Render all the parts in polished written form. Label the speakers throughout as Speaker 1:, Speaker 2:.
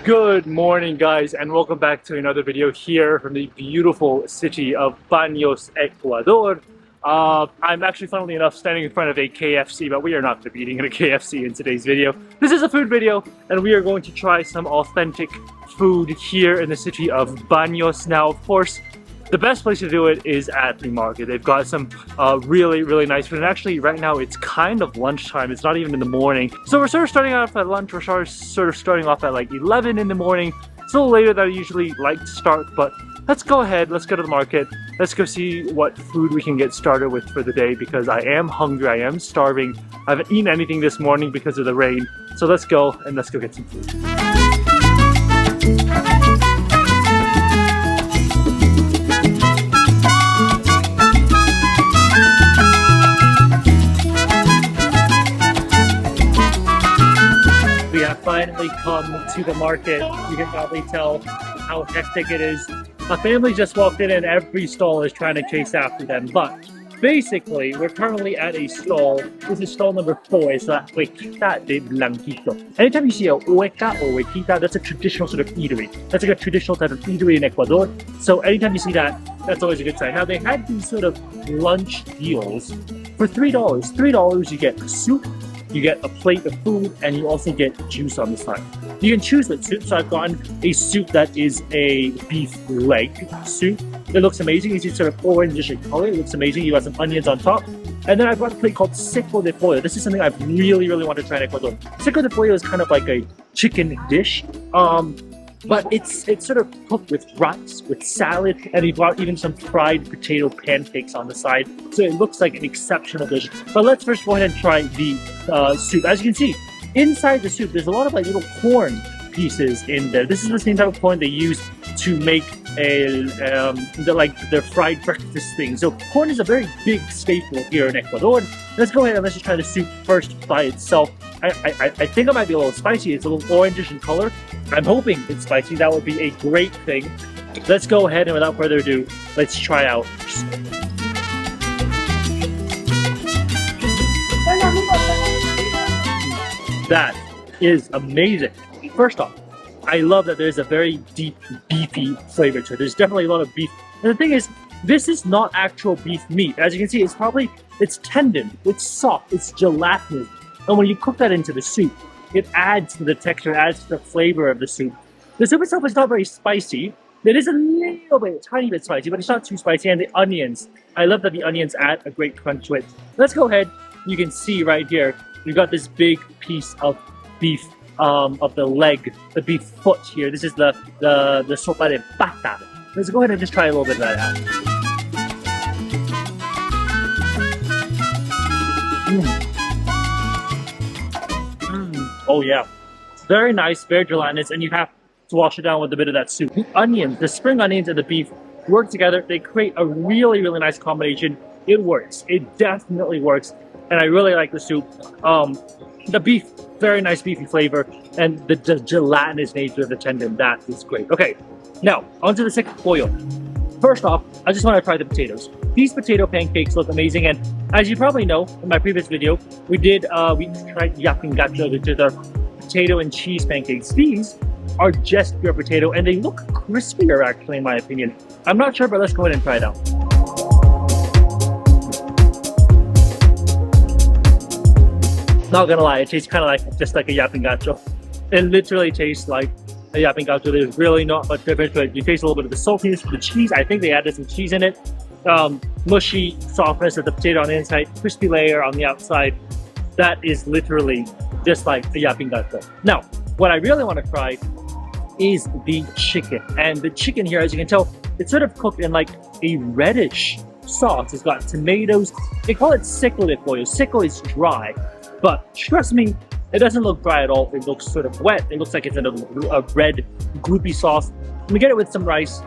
Speaker 1: Good morning, guys, and welcome back to another video here from the beautiful city of Baños, Ecuador. I'm actually, funnily enough, standing in front of a KFC, but we are not going to be eating at a KFC in today's video. This is a food video, and we are going to try some authentic food here in the city of Baños. Now, of course, the best place to do it is at the market. They've got some really nice food, and actually right now it's kind of lunchtime. It's not even in the morning, so we're sort of starting off at lunch. We're sort of starting off at like 11 in the morning. It's a little later than I usually like to start, but let's go ahead, let's go to the market, let's go see what food we can get started with for the day, because I am hungry, I am starving. I haven't eaten anything this morning because of the rain, so let's go get some food. Finally come to the market. You can probably tell how hectic it is. A family just walked in and every stall is trying to chase after them, but basically we're currently at a stall. This is stall number 4. It's la Huequita de Blanquito. Anytime you see a hueca or huequita, that's a traditional sort of eatery. That's like a traditional type of eatery in Ecuador. So anytime you see that, that's always a good sign. Now they had these sort of lunch deals for $3. $3 you get soup, you get a plate of food, and you also get juice on the side. You can choose what soup, so I've gotten a soup that is a beef leg soup. It looks amazing. It's sort of orangish in color. It looks amazing. You have some onions on top. And then I've got a plate called 𝐒𝐔𝐁𝐒𝐂𝐑𝐈𝐿. This is something I've really wanted to try in Ecuador. 𝐒𝐔𝐁𝐒𝐂𝐑𝐈𝐿 is kind of like a chicken dish. But it's sort of cooked with rice, with salad, and we've got even some fried potato pancakes on the side. So it looks like an exceptional dish. But let's first go ahead and try the soup. As you can see, inside the soup, there's a lot of like little corn pieces in there. This is the same type of corn they use to make their fried breakfast thing. So corn is a very big staple here in Ecuador. Let's go ahead and let's just try the soup first by itself. I think it might be a little spicy. It's a little orangish in color. I'm hoping it's spicy. That would be a great thing. Let's go ahead and without further ado, let's try out. That is amazing. First off, I love that there's a very deep beefy flavor to it. There's definitely a lot of beef. And the thing is, this is not actual beef meat. As you can see, it's tendon, it's soft, it's gelatinous. And when you cook that into the soup, it adds to the texture, adds to the flavor of the soup. The soup itself is not very spicy. It is a little bit, a tiny bit spicy, but it's not too spicy. And the onions, I love that the onions add a great crunch to it. Let's go ahead. You can see right here, we've got this big piece of beef, of the leg, the beef foot here. This is the sopa de pata. Let's go ahead and just try a little bit of that out. Oh yeah, very nice, very gelatinous, and you have to wash it down with a bit of that soup. The onions, the spring onions and the beef work together. They create a really nice combination. It works. It definitely works, and I really like the soup. The beef, very nice beefy flavor, and the gelatinous nature of the tendon, that is great. Okay, now onto the 𝐒𝐁𝐒𝐿 pollo. First off, I just want to try the potatoes. These potato pancakes look amazing, and as you probably know, in my previous video, we tried 𝐋𝐈𝐍𝐊, which is our potato and cheese pancakes. These are just pure potato, and they look crispier, actually, in my opinion. I'm not sure, but let's go ahead and try it out. Not gonna lie, it tastes kind of like just like a 𝐋𝐈𝐍𝐊. It literally tastes like a 𝐋𝐈𝐍𝐊. There's really not much difference to it. You taste a little bit of the saltiness of the cheese. I think they added some cheese in it. Mushy softness of the potato on the inside, crispy layer on the outside. That is literally just like a 𝐋𝐈𝐍𝐊. Now, what I really want to try is the chicken. And the chicken here, as you can tell, it's sort of cooked in like a reddish sauce. It's got tomatoes. They call it 𝐒𝐁𝐒𝐿 de pollo. 𝐒𝐁𝐿 is dry, but trust me, it doesn't look dry at all. It looks sort of wet. It looks like it's in a red, gloopy sauce. We get it with some rice.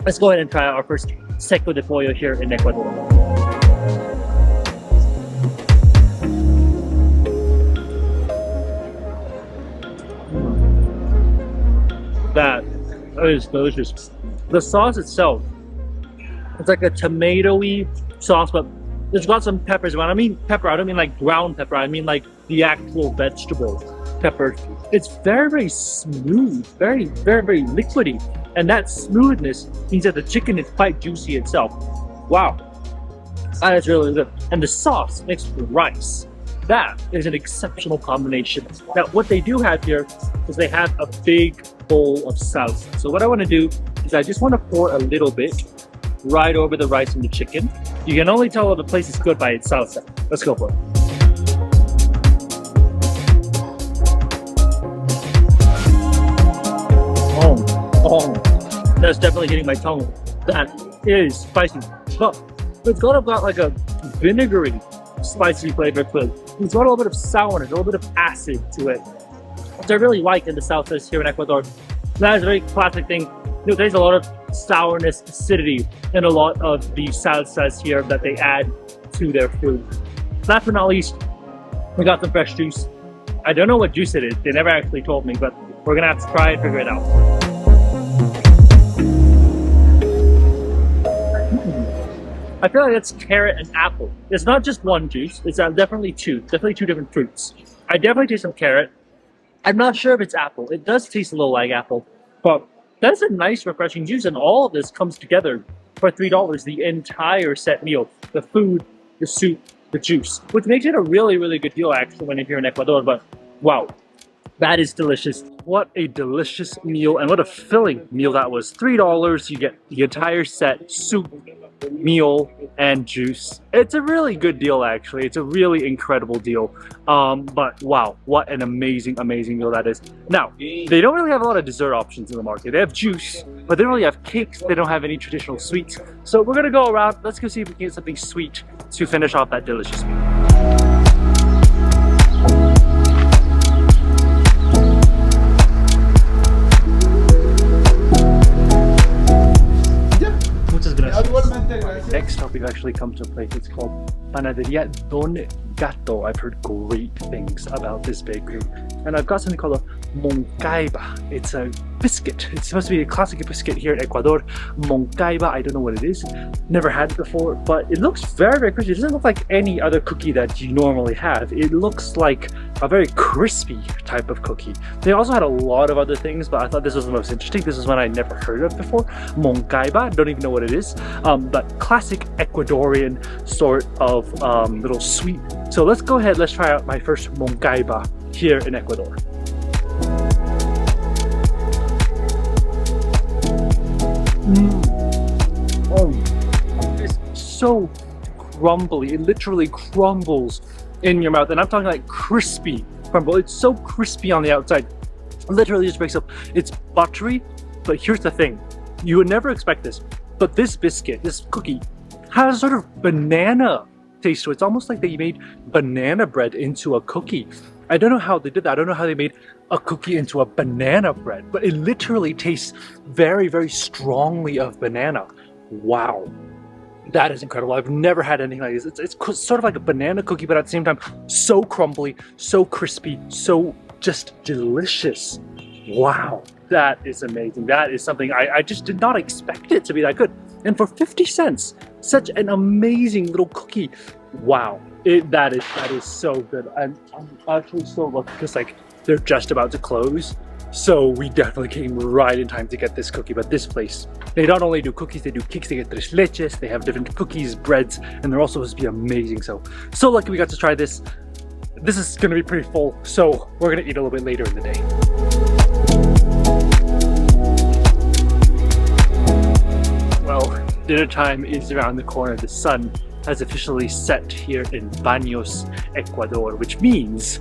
Speaker 1: Let's go ahead and try out our first 𝐒𝐁𝐿 de pollo here in Ecuador. That is delicious. The sauce itself, it's like a tomatoey sauce, but it's got some peppers. When I mean pepper, I don't mean like ground pepper. I mean like the actual vegetables. peppered. It's very, very smooth, very, very, very liquidy. And that smoothness means that the chicken is quite juicy itself. Wow, that is really good. And the sauce mixed with rice, that is an exceptional combination. Now, what they do have here is they have a big bowl of salsa. So what I want to do is I just want to pour a little bit right over the rice and the chicken. You can only tell if the place is good by its salsa. Let's go for it. Oh, that's definitely hitting my tongue. That is spicy. But it's got like a vinegary spicy flavor to it. It's got a little bit of sourness, a little bit of acid to it, which I really like in the salsas here in Ecuador. That is a very classic thing. You know, there's a lot of sourness, acidity in a lot of the salsas here that they add to their food. Last but not least, we got some fresh juice. I don't know what juice it is. They never actually told me, but we're gonna have to try and figure it out. I feel like it's carrot and apple. It's not just one juice. It's definitely two different fruits. I definitely taste some carrot. I'm not sure if it's apple. It does taste a little like apple, but that's a nice refreshing juice, and all of this comes together for $3, the entire set meal. The food, the soup, the juice, which makes it a really, really good deal actually when you're here in Ecuador. But wow, that is delicious. What a delicious meal, and what a filling meal that was. $3, you get the entire set, soup, meal, and juice. It's a really good deal actually. It's a really incredible deal. But wow, what an amazing, amazing meal that is. Now, they don't really have a lot of dessert options in the market. They have juice, but they don't really have cakes. They don't have any traditional sweets. So we're gonna go around. Let's go see if we can get something sweet to finish off that delicious meal. Next up, we've actually come to a place. It's called Panaderia Don Gato. I've heard great things about this bakery. And I've got something called a Moncaiba. It's a biscuit. It's supposed to be a classic biscuit here in Ecuador. Moncaiba, I don't know what it is. Never had it before, but it looks very, very crispy. It doesn't look like any other cookie that you normally have. It looks like a very crispy type of cookie. They also had a lot of other things, but I thought this was the most interesting. This is one I never heard of before. Moncaiba, don't even know what it is. But classic Ecuadorian sort of little sweet. So let's go ahead, let's try out my first Moncaiba here in Ecuador. Oh, it's so crumbly. It literally crumbles in your mouth, and I'm talking like crispy crumble. It's so crispy on the outside. It literally just breaks up. It's buttery, but here's the thing. You would never expect this, but this biscuit, this cookie, has a sort of banana taste to it. It's almost like they made banana bread into a cookie. I don't know how they did that. I don't know how they made a cookie into a banana bread, but it literally tastes very, very strongly of banana. Wow, that is incredible. I've never had anything like this. It's sort of like a banana cookie, but at the same time, so crumbly, so crispy, so just delicious. Wow, that is amazing. That is something I just did not expect it to be that good. And for 50 cents, such an amazing little cookie. Wow, that is so good. I'm actually so lucky because like they're just about to close. So we definitely came right in time to get this cookie. But this place, they not only do cookies, they do cakes, they get tres leches, they have different cookies, breads, and they're also supposed to be amazing. So lucky we got to try this. This is gonna be pretty full, so we're gonna eat a little bit later in the day. Well, dinner time is around the corner. The sun has officially set here in Baños, Ecuador, which means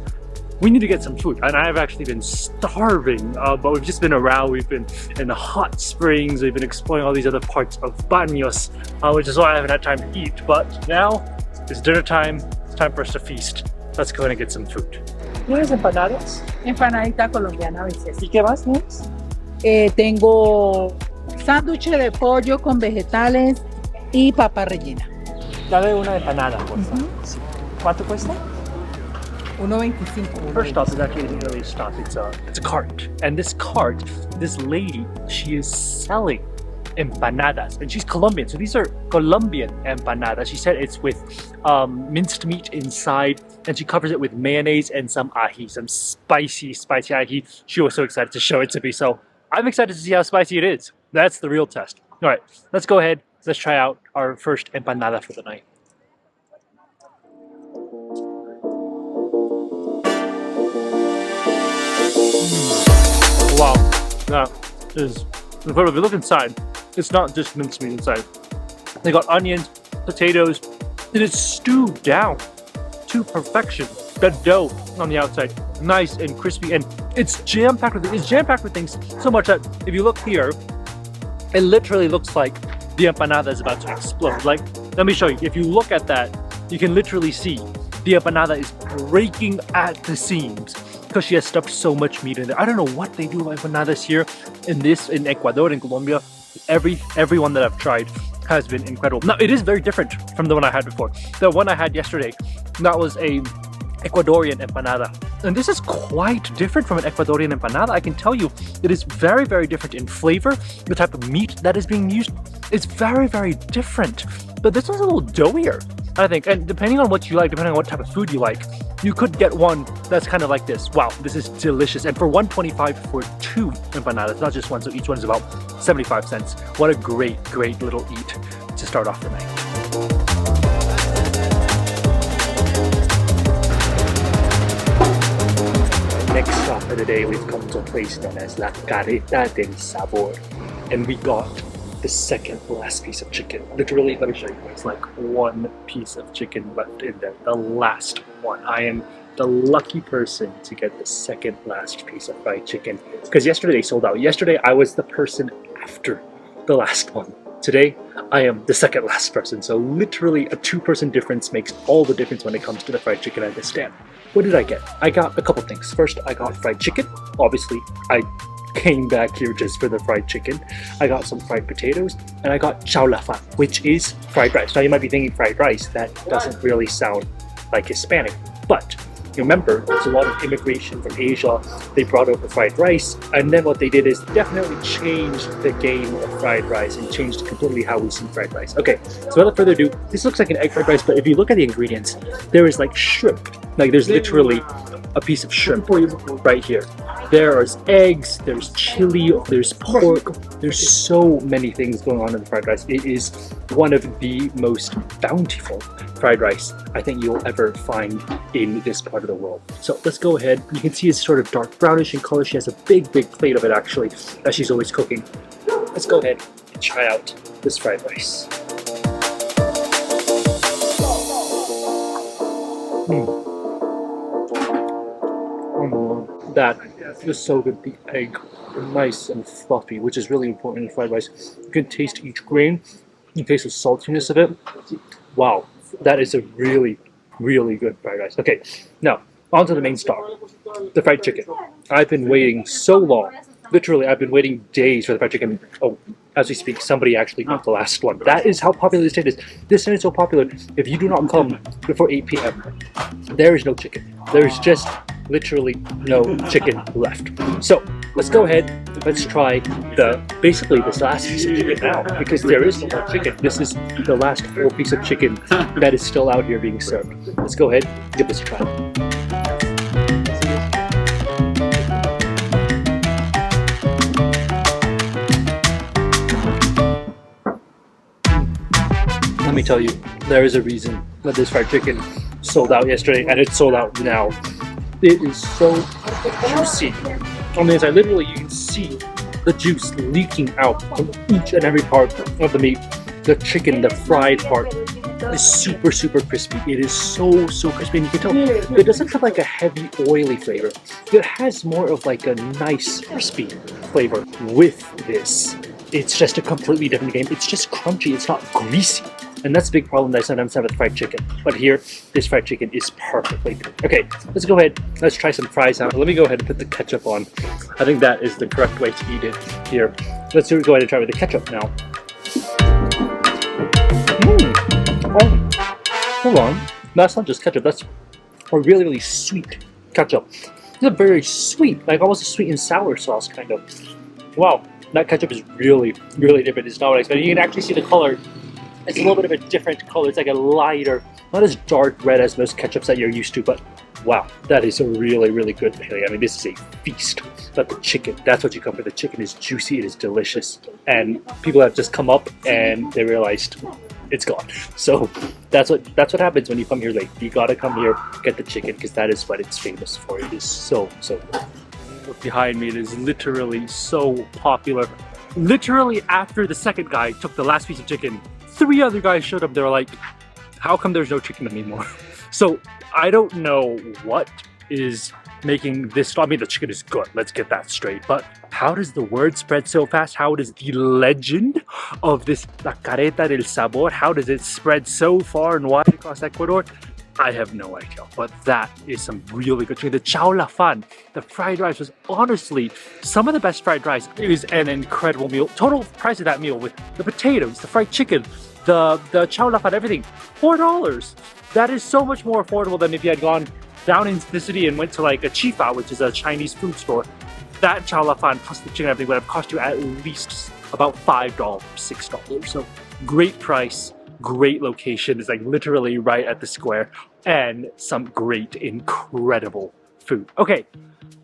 Speaker 1: we need to get some food. And I've actually been starving, but we've just been around. We've been in the hot springs. We've been exploring all these other parts of Baños, which is why I haven't had time to eat. But now it's dinner time. It's time for us to feast. Let's go ahead and get some food. ¿Tienes empanadas?
Speaker 2: Empanadita colombiana a veces.
Speaker 1: ¿Y qué más tienes?
Speaker 2: Tengo sándwich de pollo con vegetales y papa rellena.
Speaker 1: Dame una empanada, por favor. Sí. ¿Cuánto cuesta?
Speaker 2: 1.25.
Speaker 1: First stop is actually isn't really a stop. It's a cart, and this cart, this lady, she is selling empanadas, and she's Colombian, so these are Colombian empanadas. She said it's with minced meat inside, and she covers it with mayonnaise and some ají, some spicy ají. She was so excited to show it to me, so I'm excited to see how spicy it is. That's the real test. All right, let's go ahead. Let's try out our first empanada for the night. Wow, that is incredible. If you look inside, it's not just mincemeat inside. They got onions, potatoes, and it's stewed down to perfection. The dough on the outside, nice and crispy, and it's jam-packed with things so much that if you look here, it literally looks like the empanada is about to explode. Like, let me show you. If you look at that, you can literally see the empanada is breaking at the seams because she has stuffed so much meat in there. I don't know what they do with empanadas here in Ecuador, in Colombia. Every one that I've tried has been incredible. Now, it is very different from the one I had before. The one I had yesterday, that was a Ecuadorian empanada. And this is quite different from an Ecuadorian empanada. I can tell you it is very, very different in flavor. The type of meat that is being used is very, very different. But this one's a little doughier, I think. And depending on what you like, depending on what type of food you like, you could get one that's kind of like this. Wow, this is delicious. And for $1.25 for 2 empanadas, not just one, so each one is about 75 cents. What a great, great little eat to start off the night. Next stop of the day, we've come to a place known as La Carreta del Sabor, and we got the second last piece of chicken. Literally, let me show you, there's like one piece of chicken left in there, the last one. I am the lucky person to get the second last piece of fried chicken, because yesterday they sold out. Yesterday I was the person after the last one. Today I am the second last person, so literally a 2-person difference makes all the difference when it comes to the fried chicken at this stand. What did I get? I got a couple things. First, I got fried chicken. Obviously, I came back here just for the fried chicken. I got some fried potatoes, and I got chaufa, which is fried rice. Now you might be thinking fried rice, that doesn't really sound like Hispanic, but remember, there's a lot of immigration from Asia. They brought over fried rice, and then what they did is definitely changed the game of fried rice and changed completely how we see fried rice. Okay, so without further ado, this looks like an egg fried rice, but if you look at the ingredients, there is like shrimp. Like there's literally a piece of shrimp right here. There's eggs, there's chili, there's pork, there's so many things going on in the fried rice. It is one of the most bountiful fried rice I think you'll ever find in this part of the world. So let's go ahead. You can see it's sort of dark brownish in color. She has a big plate of it actually that she's always cooking. Let's go ahead and try out this fried rice. That is so good. The egg, nice and fluffy, which is really important in fried rice. You can taste each grain. You can taste the saltiness of it. Wow, that is a really, really good fried rice. Okay, now on to the main star, the fried chicken. I've been waiting so long. Literally, I've been waiting days for the fried chicken. Oh, as we speak, somebody actually got the last one. That is how popular this stand is. This stand is so popular. If you do not come before 8 p.m., there is no chicken. There's just literally no chicken left. So let's go ahead. Let's try basically this last piece of chicken now, because there is no more chicken. This is the last whole piece of chicken that is still out here being served. Let's go ahead and give this a try. Let me tell you, there is a reason that this fried chicken sold out yesterday, and it's sold out now. It is so juicy on the inside. Literally, you can see the juice leaking out from each and every part of the meat. The chicken, the fried part, is super, super crispy. It is so, so crispy, and you can tell it doesn't have like a heavy, oily flavor. It has more of like a nice, crispy flavor with this. It's just a completely different game. It's just crunchy. It's not greasy. And that's a big problem that I sometimes have with fried chicken. But here, this fried chicken is perfectly good. Okay, let's go ahead. Let's try some fries out. Let me go ahead and put the ketchup on. I think that is the correct way to eat it here. Let's go ahead and try with the ketchup now. Oh, hold on. That's not just ketchup. That's a really, really sweet ketchup. It's a very sweet, like almost a sweet and sour sauce kind of. Wow, that ketchup is really, really different. It's not what I expected. You can actually see the color. It's a little bit of a different color. It's like a lighter, not as dark red as most ketchups that you're used to, but wow, that is a really, really good thing. I mean, this is a feast. But the chicken, that's what you come for. The chicken is juicy, it is delicious. And people have just come up and they realized it's gone. So that's what happens when you come here late. You gotta come here, get the chicken, because that is what it's famous for. It is so good. Look behind me, it is literally so popular. Literally after the second guy took the last piece of chicken, 3 other guys showed up. They were like, how come there's no chicken anymore? So I don't know what is making this. I mean, the chicken is good, let's get that straight, but how does the word spread so fast? How does the legend of this La Carreta del Sabor, how does it spread so far and wide across Ecuador? I have no idea, but that is some really good chicken. The Chaufa, the fried rice was honestly some of the best fried rice. It is an incredible meal. Total price of that meal with the potatoes, the fried chicken, the Chaufa, everything, $4. That is so much more affordable than if you had gone down into the city and went to like a Chifa, which is a Chinese food store. That Chaufa plus the chicken, everything would have cost you at least about $5, $6. So great price. Great location, is like literally right at the square, and some great, incredible food. Okay,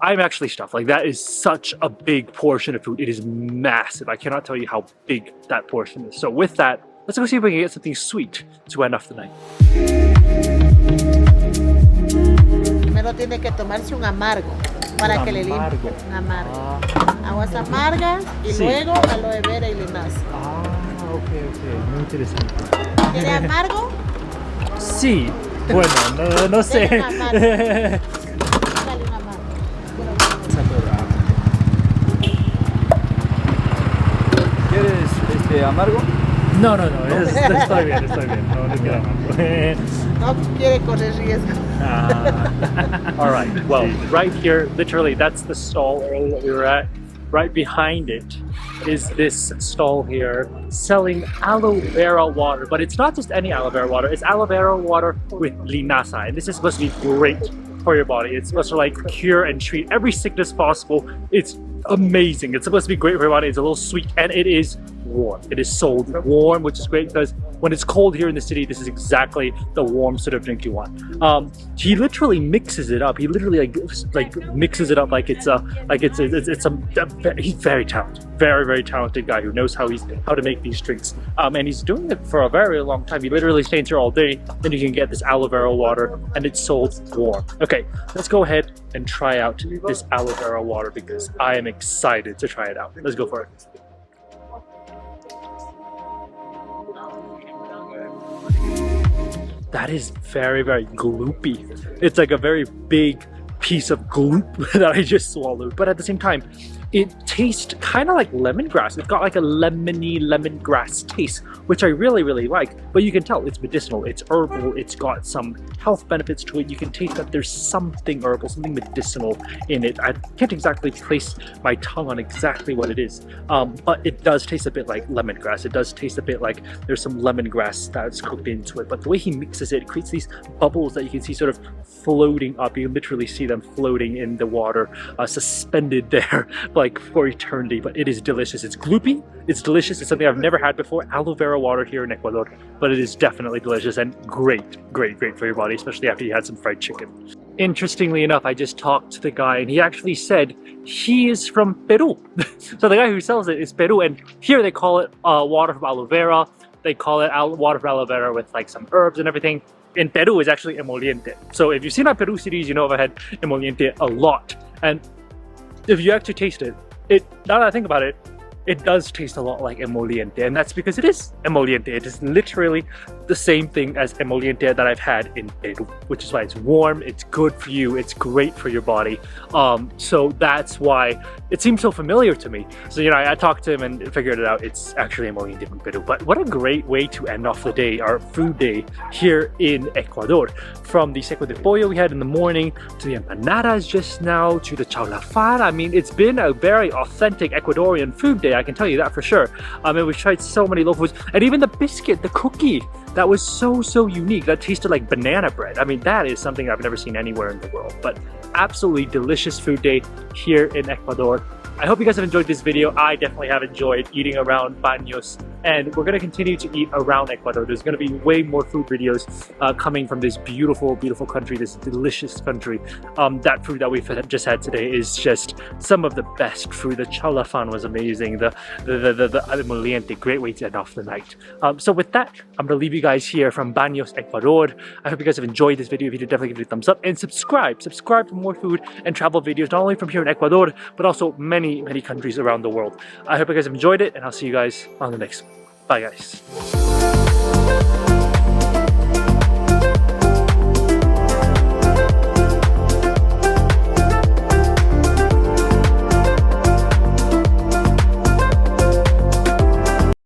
Speaker 1: I'm actually stuffed. Like, that is such a big portion of food. It is massive. I cannot tell you how big that portion is. So with that, let's go see if we can get something sweet to end off the night.
Speaker 3: Primero tiene que tomarse un amargo para que le limpie. Un amargo. Aguas amargas y luego aloe vera y linaza.
Speaker 1: Ok, muy interesante.
Speaker 3: ¿Quiere amargo?
Speaker 1: Sí, bueno, no sé.
Speaker 3: Dale un amargo.
Speaker 4: ¿Quieres amargo?
Speaker 1: No, estoy bien, no quiero amargo.
Speaker 3: No quiere correr riesgo.
Speaker 1: Alright, well, right here, literally, that's the stall area that we were at. Right behind it is this stall here selling aloe vera water, but it's not just any aloe vera water, it's aloe vera water with linaza, and this is supposed to be great for your body. It's supposed to like cure and treat every sickness possible. It's amazing. It's supposed to be great for your body. It's a little sweet, and it is warm. It is sold warm, which is great because when it's cold here in the city, this is exactly the warm sort of drink you want. He literally mixes it up. He literally like mixes it up like it's he's very talented, very talented guy who knows how to make these drinks. And he's doing it for a very long time. He literally stays here all day. Then you can get this aloe vera water, and it's sold warm. Okay, let's go ahead and try out this aloe vera water because I am excited to try it out. Let's go for it. That is very gloopy. It's like a very big piece of gloop that I just swallowed, but at the same time, it tastes kind of like lemongrass. It's got like a lemony lemongrass taste, which I really like. But you can tell it's medicinal, it's herbal, it's got some health benefits to it. You can taste that there's something herbal, something medicinal in it. I can't exactly place my tongue on exactly what it is, but it does taste a bit like lemongrass. It does taste a bit like there's some lemongrass that's cooked into it. But the way he mixes it, it creates these bubbles that you can see sort of floating up. You literally see them floating in the water, suspended there like for eternity. But it is delicious. It's gloopy, it's delicious. It's something I've never had before. Aloe vera water here in Ecuador, but it is definitely delicious and great for your body, especially after you had some fried chicken. Interestingly enough, I just talked to the guy and he actually said he is from Peru. So the guy who sells it is Peru, and here they call it water from aloe vera. They call it water from aloe vera with like some herbs and everything. In Peru is actually Emoliente. So if you've seen our Peru series, you know I've had Emoliente a lot. And if you actually taste it, now that I think about it, it does taste a lot like Emoliente, and that's because it is Emoliente. It is literally the same thing as Emoliente that I've had in Peru, which is why it's warm, it's good for you, it's great for your body. So that's why it seems so familiar to me. So, you know, I talked to him and figured it out. It's actually Emoliente from Peru. But what a great way to end off the day, our food day here in Ecuador. From the SECO de Pollo we had in the morning, to the empanadas just now, to the Chaufa. I mean, it's been a very authentic Ecuadorian food day, I can tell you that for sure. And we've tried so many local foods, and even the biscuit, the cookie, that was so unique. That tasted like banana bread. I mean, that is something I've never seen anywhere in the world. But absolutely delicious food day here in Ecuador. I hope you guys have enjoyed this video. I definitely have enjoyed eating around Baños, and we're going to continue to eat around Ecuador. There's going to be way more food videos coming from this beautiful, beautiful country, this delicious country. That food that we've just had today is just some of the best food. The chaulafan was amazing. The Emoliente, great way to end off the night. So with that, I'm going to leave you guys here from Baños, Ecuador. I hope you guys have enjoyed this video. If you did, definitely give it a thumbs up and subscribe. Subscribe for more food and travel videos, not only from here in Ecuador, but also many countries around the world. I hope you guys have enjoyed it, and I'll see you guys on the next one. Bye guys.